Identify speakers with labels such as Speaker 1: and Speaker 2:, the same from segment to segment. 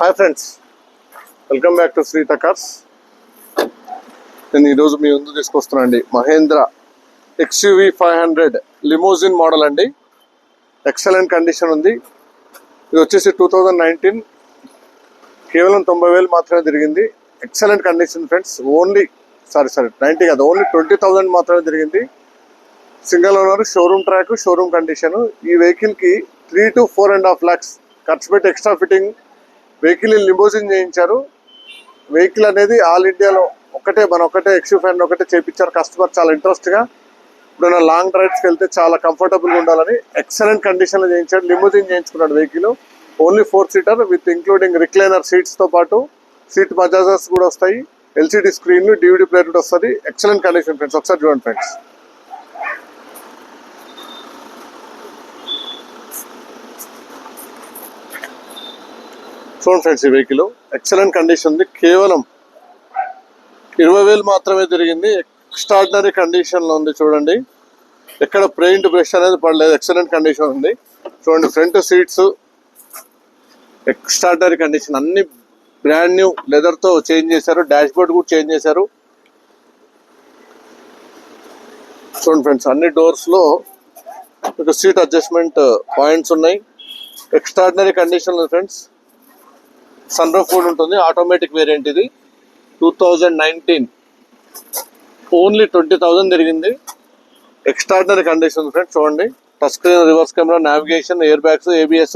Speaker 1: Hi friends, welcome back to Shritha cars. నేను ఈరోజు మీ ముందు తీసుకొస్తున్నానండి మహేంద్ర XUV 500 లిమోజిన్ మోడల్ అండి. ఎక్సలెంట్ కండిషన్ ఉంది. ఇది వచ్చేసి 2019, కేవలం 90,000 మాత్రమే తిరిగింది. Excellent condition friends. ఓన్లీ 90 కాదు, ఓన్లీ 20,000 మాత్రమే తిరిగింది. Single owner, showroom track, showroom condition. ఈ వెహికల్కి 3 to 4.5 lakhs ఖర్చు పెట్టి ఎక్స్ట్రా ఫిట్టింగ్ వెహికల్ లిమోజిన్ చేయించారు. వెహికల్ అనేది ఆల్ ఇండియాలో ఒకటే XUV ఒకటే చేయించారు. కస్టమర్ చాలా ఇంట్రెస్ట్గా ఇప్పుడు లాంగ్ డ్రైవ్స్కి వెళ్తే చాలా కంఫర్టబుల్గా ఉండాలని ఎక్సలెంట్ కండిషన్లో చేయించాడు. లిమోజిన్ చేయించుకున్నాడు vehicle. Only 4-seater with including recliner సీట్స్తో పాటు సీట్ మజాజర్స్ కూడా వస్తాయి. LCD స్క్రీన్, DVD ప్లేయర్ కూడా వస్తుంది. Excellent condition friends. ఒకసారి చూడండి ఫ్రెండ్స్. చూడండి ఫ్రెండ్స్, ఈ వెహికల్ ఎక్సలెంట్ కండిషన్ ఉంది. కేవలం 20,000 మాత్రమే తిరిగింది. ఎక్స్ట్రాడినరీ కండిషన్ లో ఉంది. చూడండి, ఎక్కడ పెయింట్ బ్రష్ అనేది పడలేదు. ఎక్సలెంట్ కండిషన్ ఉంది. చూడండి, ఫ్రంట్ సీట్స్ ఎక్స్ట్రాడినరీ కండిషన్, అన్ని బ్రాండ్ న్యూ లెదర్ తో చేంజ్ చేశారు. డాష్ బోర్డ్ కూడా చేంజ్ చేశారు. చూడండి ఫ్రెండ్స్, అన్ని డోర్స్ లో సీట్ అడ్జస్ట్మెంట్ పాయింట్స్ ఉన్నాయి. ఎక్స్ట్రాడినరీ కండిషన్ ఉంది ఫ్రెండ్స్. సన్ రూఫ్ కూడా ఉంటుంది. ఆటోమేటిక్ వేరియంట్ ఇది. 2019, ఓన్లీ 20,000 తిరిగింది. Extraordinary condition friends. చూడండి, touch screen, reverse camera, navigation, air bags, ABS,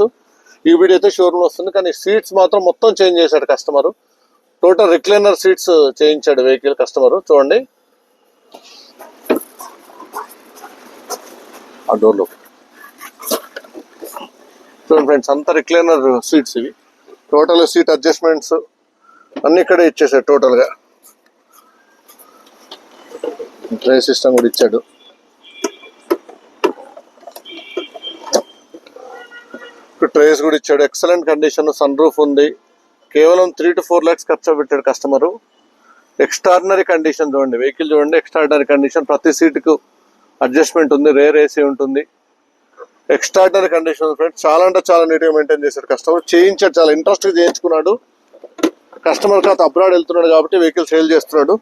Speaker 1: EBD అయితే షోరూమ్ వస్తుంది. కానీ సీట్స్ మాత్రం మొత్తం చేంజ్ చేశాడు కస్టమర్. టోటల్ రిక్లైనర్ సీట్స్ చేయించాడు వెహికల్ కస్టమర్. చూడండి, ఆ డోర్లో చూడండి ఫ్రెండ్స్, అంతా రిక్లైనర్ సీట్స్ ఇవి. టోటల్ సీట్ అడ్జస్ట్మెంట్స్ అన్ని ఇక్కడే ఇచ్చేసాడు. టోటల్గా ట్రే సిస్టమ్ కూడా ఇచ్చాడు. ట్రేస్ కూడా ఇచ్చాడు. Excellent condition. సన్ రూఫ్ ఉంది. కేవలం 3 to 4 lakhs ఖర్చు పెట్టాడు కస్టమరు. Extraordinary condition. చూడండి వెహికల్, చూడండి ఎక్స్ట్రాడినరీ కండిషన్. ప్రతి సీటుకు అడ్జస్ట్మెంట్ ఉంది. రేర్ AC ఉంటుంది. Extraordinary condition friends. చాలా అంటే చాలా నీట్గా మెయింటైన్ చేశాడు కస్టమర్. చేయించాడు, చాలా ఇంట్రెస్ట్గా చేయించుకున్నాడు. కస్టమర్ కాదు, అబ్రాడ్ వెళ్తున్నాడు కాబట్టి వెహికల్ సేల్ చేస్తున్నాడు.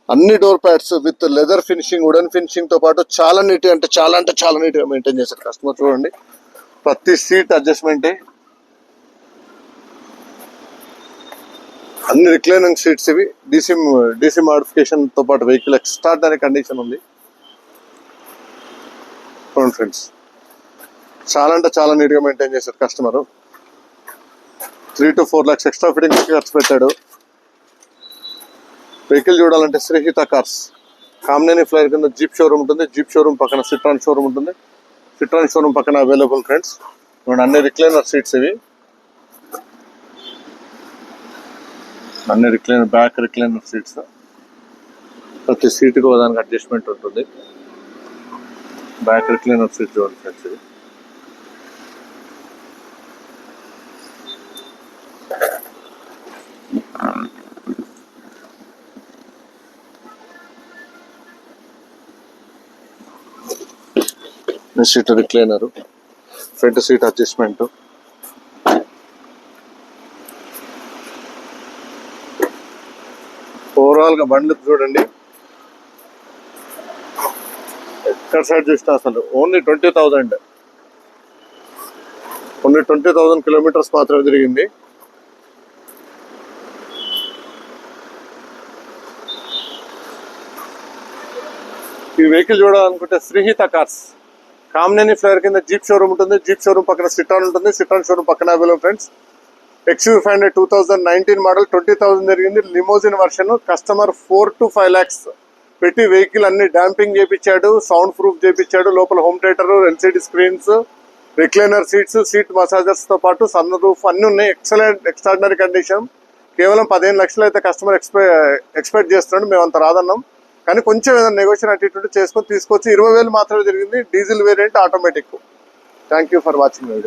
Speaker 1: అన్ని door pads with leather finishing, wooden finishing తో పాటు చాలా నీట్గా మెయింటైన్ చేశాడు కస్టమర్. చూడండి, ప్రతి సీట్ అడ్జస్ట్మెంటే. అన్ని రిక్లైనింగ్ సీట్స్ ఇవి. DC మోడిఫికేషన్ తో పాటు వెహికల్ ఎక్స్ట్రాడినరీ కండిషన్ ఉంది. చూడండి ఫ్రెండ్స్, చాలా నీట్గా మెయింటైన్ చేశారు customer. 3 to 4 lakhs extra fitting ఖర్చు పెట్టాడు. వెహికల్ చూడాలంటే శ్రీహిత కార్స్, కామినేని ఫ్లైర్ కింద జీప్ షోరూమ్ ఉంటుంది. జీప్ షోరూమ్ పక్కన సిట్రాన్ షోరూమ్ ఉంటుంది. సిట్రాన్ షోరూమ్ పక్కన అవైలబుల్ ఫ్రెండ్స్. అన్ని రిక్లైనర్ సీట్స్ ఇవి. అన్ని బ్యాక్ రిక్లైనర్ సీట్స్. ప్రతి సీటుకు దానికి అడ్జస్ట్మెంట్ ఉంటుంది. బ్యాక్ రిక్లైనర్ సీట్ చూడండి ఫ్రెండ్స్. ఇది seat recliner, front seat adjustment. Overall గా బండి చూడండి, ఎక్కడ సైడ్ చూసినా అసలు ఓన్లీ 20,000 కిలోమీటర్స్ మాత్రమే తిరిగింది. ఈ వెహికల్ చూడాలనుకుంటే శ్రీహిత కార్స్, కామినేని ఫ్లైర్ కింద జీప్ షోరూమ్ ఉంటుంది. జీప్ షోరూమ్ పక్కన సిట్రాన్ ఉంటుంది. సిట్రాన్ షోరూమ్ పక్కన అవైలబుల్ ఫ్రెండ్స్. XUV 500 2019 మోడల్, 20,000 జరిగింది. Limousine version. Customer 4 to 5 lakhs పెట్టి వెహికల్ అన్ని డాంపింగ్ చేయించాడు, సౌండ్ ప్రూఫ్ చేయించాడు. లోపల home theatre, LCD screens, recliner seats, seat massagers తో పాటు సన్ రూఫ్ అన్ని ఉన్నాయి. Excellent extraordinary condition. కేవలం 15 లక్షలు అయితే కస్టమర్ ఎక్స్పెక్ట్ చేస్తున్నాడు. మేము అంత రాదన్నాం, కానీ కొంచెం ఏదైనా నెగోషియేషన్ అటు చేసుకొని తీసుకొచ్చి 20,000 మాత్రమే జరిగింది. Diesel variant, automatic. Thank you for watching video.